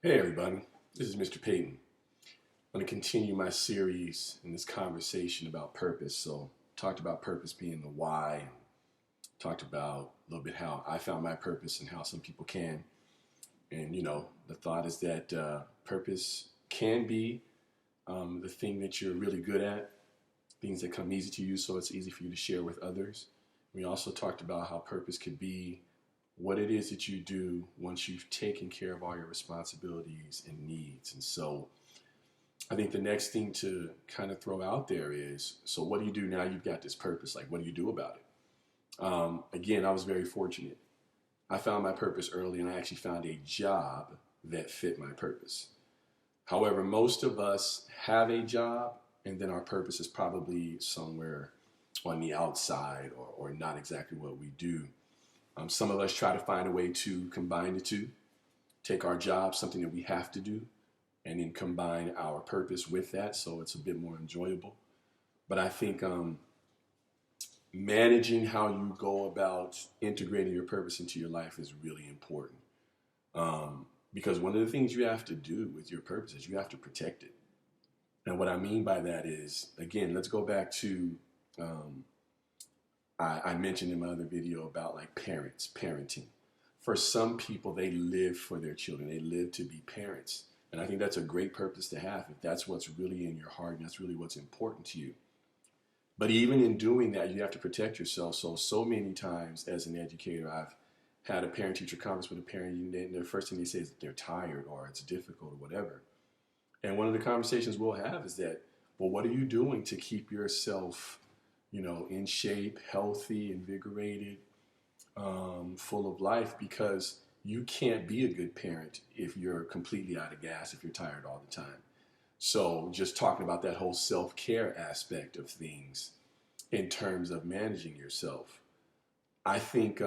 Hey everybody, this is Mr. Payton. I'm going to continue my series in this conversation about purpose. Talked about purpose being the why, and talked about a little bit how I found my purpose and how some people can. And the thought is that purpose can be the thing that you're really good at, things that come easy to you, so it's easy for you to share with others. We also talked about how purpose could be what it is that you do once you've taken care of all your responsibilities and needs. And so I think the next thing to kind of throw out there is, so what do you do now you've got this purpose? Like, what do you do about it? Again, I was very fortunate. I found my purpose early and I actually found a job that fit my purpose. However, most of us have a job and then our purpose is probably somewhere on the outside or not exactly what we do. Some of us try to find a way to combine the two, take our job, something that we have to do, and then combine our purpose with that so it's a bit more enjoyable. But I think managing how you go about integrating your purpose into your life is really important. Because one of the things you have to do with your purpose is you have to protect it. And what I mean by that is, again, let's go back to I mentioned in my other video about like parenting. For some people, they live for their children. They live to be parents. And I think that's a great purpose to have if that's what's really in your heart and that's really what's important to you. But even in doing that, you have to protect yourself. So many times as an educator, I've had a parent-teacher conference with a parent, and the first thing they say is that they're tired or it's difficult or whatever. And one of the conversations we'll have is that, well, what are you doing to keep yourself in shape, healthy, invigorated, full of life? Because you can't be a good parent if you're completely out of gas, if you're tired all the time. So just talking about that whole self-care aspect of things in terms of managing yourself. I think,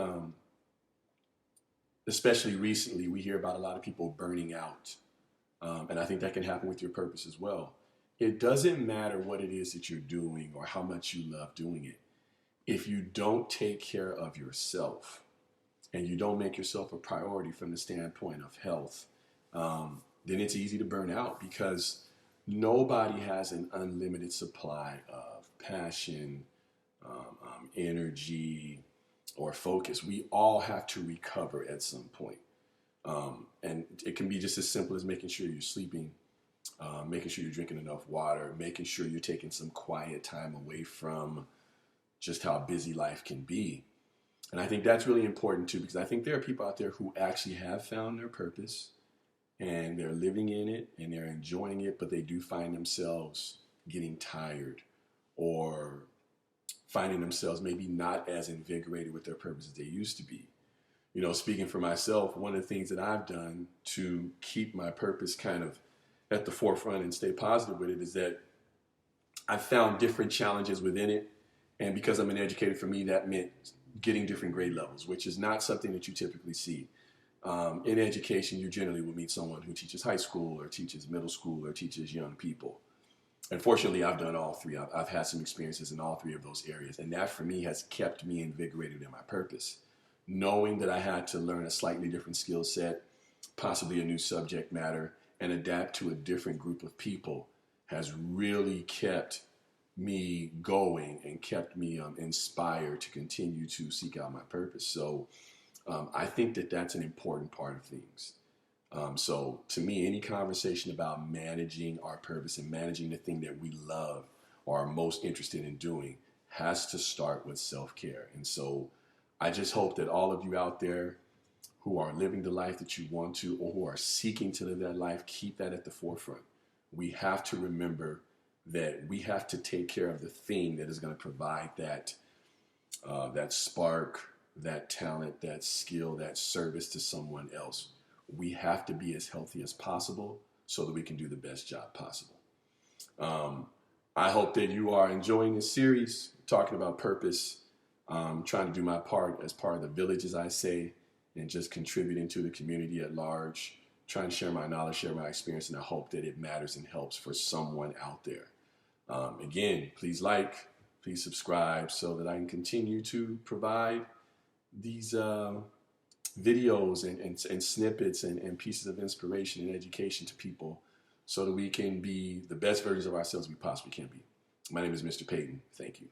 especially recently, we hear about a lot of people burning out. And I think that can happen with your purpose as well. It doesn't matter what it is that you're doing or how much you love doing it. If you don't take care of yourself and you don't make yourself a priority from the standpoint of health, then it's easy to burn out because nobody has an unlimited supply of passion, energy, or focus. We all have to recover at some point. And it can be just as simple as making sure you're sleeping, making sure you're drinking enough water, making sure you're taking some quiet time away from just how busy life can be. And I think that's really important too, because I think there are people out there who actually have found their purpose and they're living in it and they're enjoying it, but they do find themselves getting tired or finding themselves maybe not as invigorated with their purpose as they used to be. Speaking for myself, one of the things that I've done to keep my purpose kind of at the forefront and stay positive with it is that I found different challenges within it. And because I'm an educator, for me, that meant getting different grade levels, which is not something that you typically see. In education, you generally will meet someone who teaches high school or teaches middle school or teaches young people. And fortunately, I've done all three. I've had some experiences in all three of those areas. And that, for me, has kept me invigorated in my purpose. Knowing that I had to learn a slightly different skill set, possibly a new subject matter, and adapt to a different group of people has really kept me going and kept me inspired to continue to seek out my purpose. So I think that that's an important part of things. So to me, any conversation about managing our purpose and managing the thing that we love or are most interested in doing has to start with self-care. And so I just hope that all of you out there who are living the life that you want to or who are seeking to live that life, keep that at the forefront. We have to remember that we have to take care of the thing that is going to provide that spark, that talent, that skill, that service to someone else. We have to be as healthy as possible so that we can do the best job possible. I hope that you are enjoying this series, talking about purpose, trying to do my part as part of the village, as I say, and just contributing to the community at large, trying to share my knowledge, share my experience, and I hope that it matters and helps for someone out there. Again, please please subscribe so that I can continue to provide these videos and snippets and pieces of inspiration and education to people so that we can be the best versions of ourselves we possibly can be. My name is Mr. Payton. Thank you.